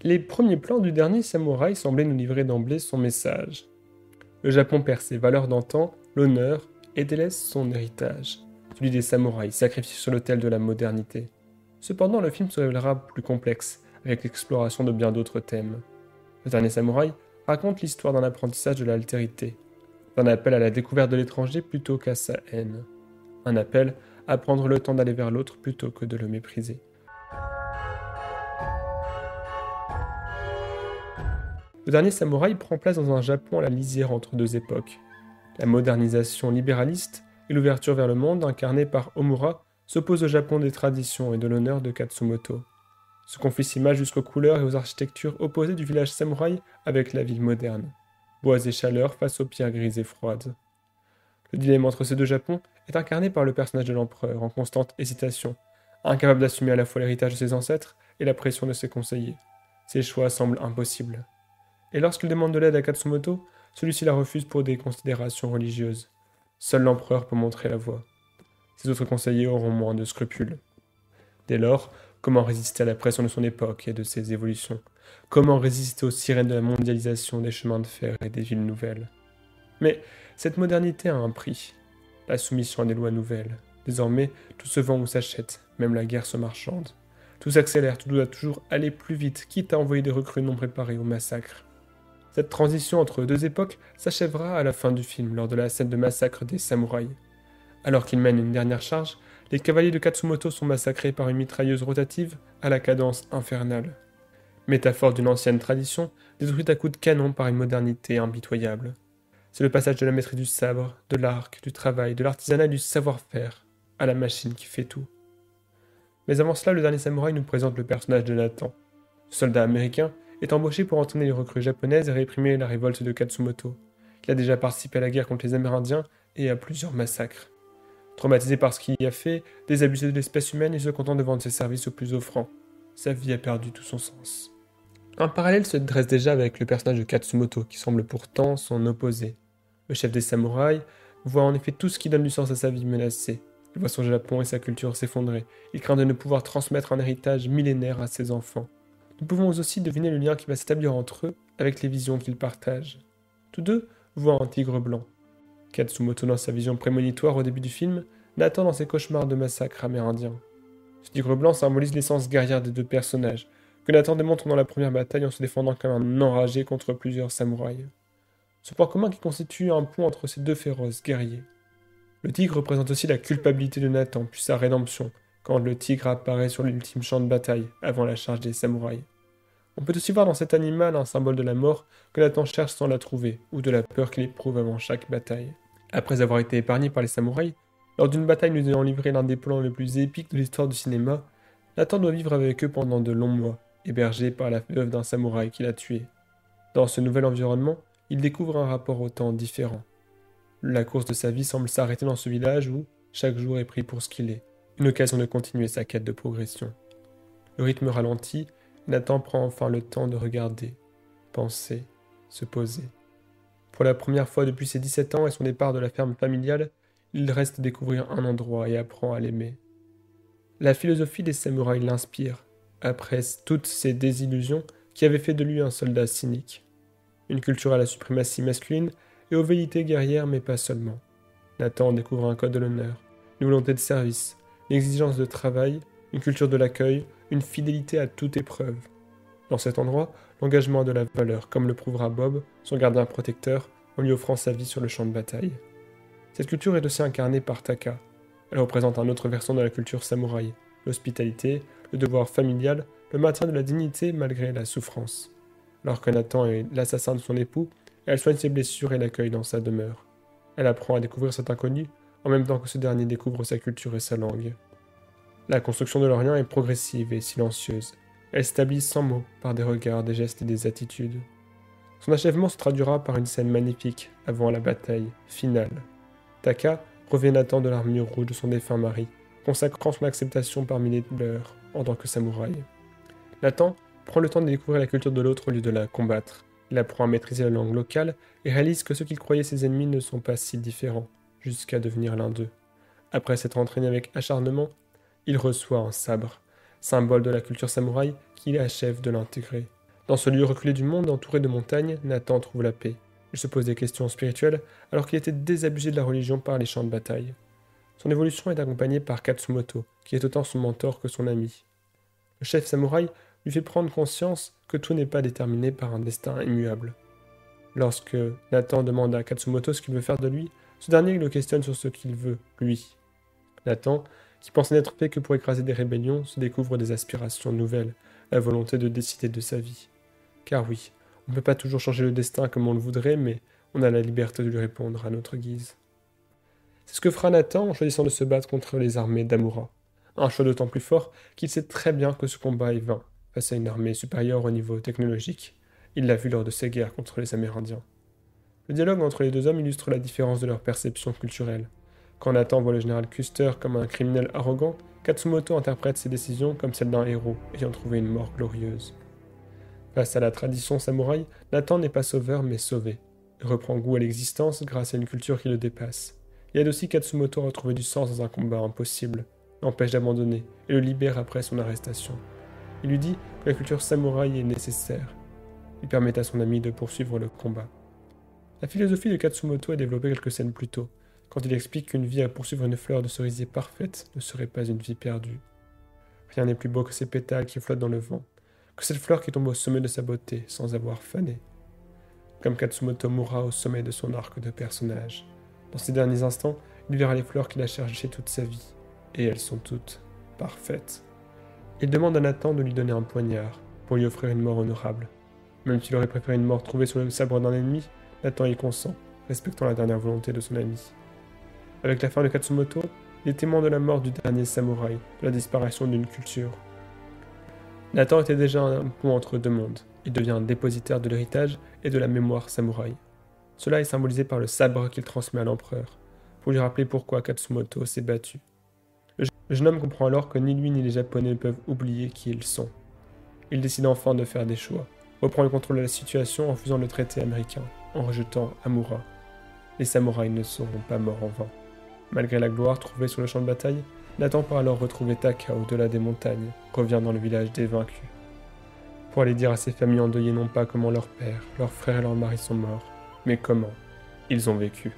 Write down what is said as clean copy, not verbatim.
Les premiers plans du dernier samouraï semblaient nous livrer d'emblée son message. Le Japon perd ses valeurs d'antan, l'honneur, et délaisse son héritage, celui des samouraïs sacrifiés sur l'autel de la modernité. Cependant, le film se révélera plus complexe, avec l'exploration de bien d'autres thèmes. Le dernier samouraï raconte l'histoire d'un apprentissage de l'altérité, d'un appel à la découverte de l'étranger plutôt qu'à sa haine, un appel à prendre le temps d'aller vers l'autre plutôt que de le mépriser. Le dernier samouraï prend place dans un Japon à la lisière entre deux époques. La modernisation libéraliste et l'ouverture vers le monde incarnée par Omura s'opposent au Japon des traditions et de l'honneur de Katsumoto. Ce conflit s'image jusqu'aux couleurs et aux architectures opposées du village samouraï avec la ville moderne. Bois et chaleur face aux pierres grises et froides. Le dilemme entre ces deux Japons est incarné par le personnage de l'empereur en constante hésitation, incapable d'assumer à la fois l'héritage de ses ancêtres et la pression de ses conseillers. Ses choix semblent impossibles. Et lorsqu'il demande de l'aide à Katsumoto, celui-ci la refuse pour des considérations religieuses. Seul l'empereur peut montrer la voie. Ses autres conseillers auront moins de scrupules. Dès lors, comment résister à la pression de son époque et de ses évolutions? Comment résister aux sirènes de la mondialisation des chemins de fer et des villes nouvelles? Mais cette modernité a un prix. La soumission à des lois nouvelles. Désormais, tout se vend ou s'achète, même la guerre se marchande. Tout s'accélère, tout doit toujours aller plus vite, quitte à envoyer des recrues non préparées au massacre. Cette transition entre deux époques s'achèvera à la fin du film, lors de la scène de massacre des samouraïs. Alors qu'ils mènent une dernière charge, les cavaliers de Katsumoto sont massacrés par une mitrailleuse rotative à la cadence infernale. Métaphore d'une ancienne tradition, détruite à coups de canon par une modernité impitoyable. C'est le passage de la maîtrise du sabre, de l'arc, du travail, de l'artisanat et du savoir-faire, à la machine qui fait tout. Mais avant cela, le dernier samouraï nous présente le personnage de Nathan. Ce soldat américain est embauché pour entraîner les recrues japonaises et réprimer la révolte de Katsumoto. Il a déjà participé à la guerre contre les Amérindiens et à plusieurs massacres. Traumatisé par ce qu'il y a fait, désabusé de l'espèce humaine, il se contente de vendre ses services aux plus offrants. Sa vie a perdu tout son sens. Un parallèle se dresse déjà avec le personnage de Katsumoto, qui semble pourtant son opposé. Le chef des samouraïs voit en effet tout ce qui donne du sens à sa vie menacé. Il voit son Japon et sa culture s'effondrer. Il craint de ne pouvoir transmettre un héritage millénaire à ses enfants. Nous pouvons aussi deviner le lien qui va s'établir entre eux avec les visions qu'ils partagent. Tous deux voient un tigre blanc. Katsumoto dans sa vision prémonitoire au début du film, Nathan dans ses cauchemars de massacres amérindiens. Ce tigre blanc symbolise l'essence guerrière des deux personnages, que Nathan démontre dans la première bataille en se défendant comme un enragé contre plusieurs samouraïs. Ce point commun qui constitue un pont entre ces deux féroces guerriers. Le tigre représente aussi la culpabilité de Nathan, puis sa rédemption, quand le tigre apparaît sur l'ultime champ de bataille, avant la charge des samouraïs. On peut aussi voir dans cet animal un symbole de la mort que Nathan cherche sans la trouver, ou de la peur qu'il éprouve avant chaque bataille. Après avoir été épargné par les samouraïs, lors d'une bataille nous ayant livré l'un des plans les plus épiques de l'histoire du cinéma, Nathan doit vivre avec eux pendant de longs mois, hébergé par la veuve d'un samouraï qu'il a tué. Dans ce nouvel environnement, il découvre un rapport au temps différent. La course de sa vie semble s'arrêter dans ce village où chaque jour est pris pour ce qu'il est, une occasion de continuer sa quête de progression. Le rythme ralentit, Nathan prend enfin le temps de regarder, penser, se poser. Pour la première fois depuis ses 17 ans et son départ de la ferme familiale, il reste découvrir un endroit et apprend à l'aimer. La philosophie des samouraïs l'inspire, après toutes ces désillusions qui avaient fait de lui un soldat cynique. Une culture à la suprématie masculine et aux velléités guerrières, mais pas seulement. Nathan découvre un code de l'honneur, une volonté de service, une exigence de travail, une culture de l'accueil, une fidélité à toute épreuve. Dans cet endroit, l'engagement a de la valeur, comme le prouvera Bob, son gardien protecteur, en lui offrant sa vie sur le champ de bataille. Cette culture est aussi incarnée par Taka. Elle représente un autre versant de la culture samouraï, l'hospitalité, le devoir familial, le maintien de la dignité malgré la souffrance. Alors que Nathan est l'assassin de son époux, elle soigne ses blessures et l'accueille dans sa demeure. Elle apprend à découvrir cet inconnu, en même temps que ce dernier découvre sa culture et sa langue. La construction de leur lien est progressive et silencieuse. Elle s'établit sans mots, par des regards, des gestes et des attitudes. Son achèvement se traduira par une scène magnifique, avant la bataille finale. Taka revient Nathan de l'armure rouge de son défunt mari, consacrant son acceptation parmi les leurs, en tant que samouraï. Nathan prend le temps de découvrir la culture de l'autre au lieu de la combattre. Il apprend à maîtriser la langue locale et réalise que ceux qu'il croyait ses ennemis ne sont pas si différents, jusqu'à devenir l'un d'eux. Après s'être entraîné avec acharnement, il reçoit un sabre, symbole de la culture samouraï qu'il achève de l'intégrer. Dans ce lieu reculé du monde, entouré de montagnes, Nathan trouve la paix. Il se pose des questions spirituelles alors qu'il était désabusé de la religion par les champs de bataille. Son évolution est accompagnée par Katsumoto, qui est autant son mentor que son ami. Le chef samouraï lui fait prendre conscience que tout n'est pas déterminé par un destin immuable. Lorsque Nathan demande à Katsumoto ce qu'il veut faire de lui, ce dernier le questionne sur ce qu'il veut, lui. Nathan, qui pensait n'être fait que pour écraser des rébellions, se découvre des aspirations nouvelles, la volonté de décider de sa vie. Car oui, on ne peut pas toujours changer le destin comme on le voudrait, mais on a la liberté de lui répondre à notre guise. C'est ce que fera Nathan en choisissant de se battre contre les armées d'Amura. Un choix d'autant plus fort qu'il sait très bien que ce combat est vain. Face à une armée supérieure au niveau technologique, il l'a vu lors de ses guerres contre les Amérindiens. Le dialogue entre les deux hommes illustre la différence de leur perception culturelle. Quand Nathan voit le général Custer comme un criminel arrogant, Katsumoto interprète ses décisions comme celles d'un héros ayant trouvé une mort glorieuse. Face à la tradition samouraï, Nathan n'est pas sauveur mais sauvé. Il reprend goût à l'existence grâce à une culture qui le dépasse. Il aide aussi Katsumoto à retrouver du sens dans un combat impossible, l'empêche d'abandonner et le libère après son arrestation. Il lui dit que la culture samouraï est nécessaire. Il permet à son ami de poursuivre le combat. La philosophie de Katsumoto est développée quelques scènes plus tôt, quand il explique qu'une vie à poursuivre une fleur de cerisier parfaite ne serait pas une vie perdue. Rien n'est plus beau que ces pétales qui flottent dans le vent, que cette fleur qui tombe au sommet de sa beauté sans avoir fané. Comme Katsumoto mourra au sommet de son arc de personnage. Dans ces derniers instants, il verra les fleurs qu'il a cherchées toute sa vie, et elles sont toutes parfaites. Il demande à Nathan de lui donner un poignard, pour lui offrir une mort honorable. Même s'il aurait préféré une mort trouvée sur le sabre d'un ennemi, Nathan y consent, respectant la dernière volonté de son ami. Avec la fin de Katsumoto, il est témoin de la mort du dernier samouraï, de la disparition d'une culture. Nathan était déjà un pont entre deux mondes. Il devient un dépositaire de l'héritage et de la mémoire samouraï. Cela est symbolisé par le sabre qu'il transmet à l'empereur, pour lui rappeler pourquoi Katsumoto s'est battu. Le jeune homme comprend alors que ni lui ni les Japonais ne peuvent oublier qui ils sont. Il décide enfin de faire des choix, reprend le contrôle de la situation en refusant le traité américain, en rejetant Amura. Les samouraïs ne seront pas morts en vain. Malgré la gloire trouvée sur le champ de bataille, Nathan part alors retrouver Taka au-delà des montagnes, revient dans le village des vaincus. Pour aller dire à ses familles endeuillées non pas comment leur père, leur frère et leur mari sont morts, mais comment ils ont vécu.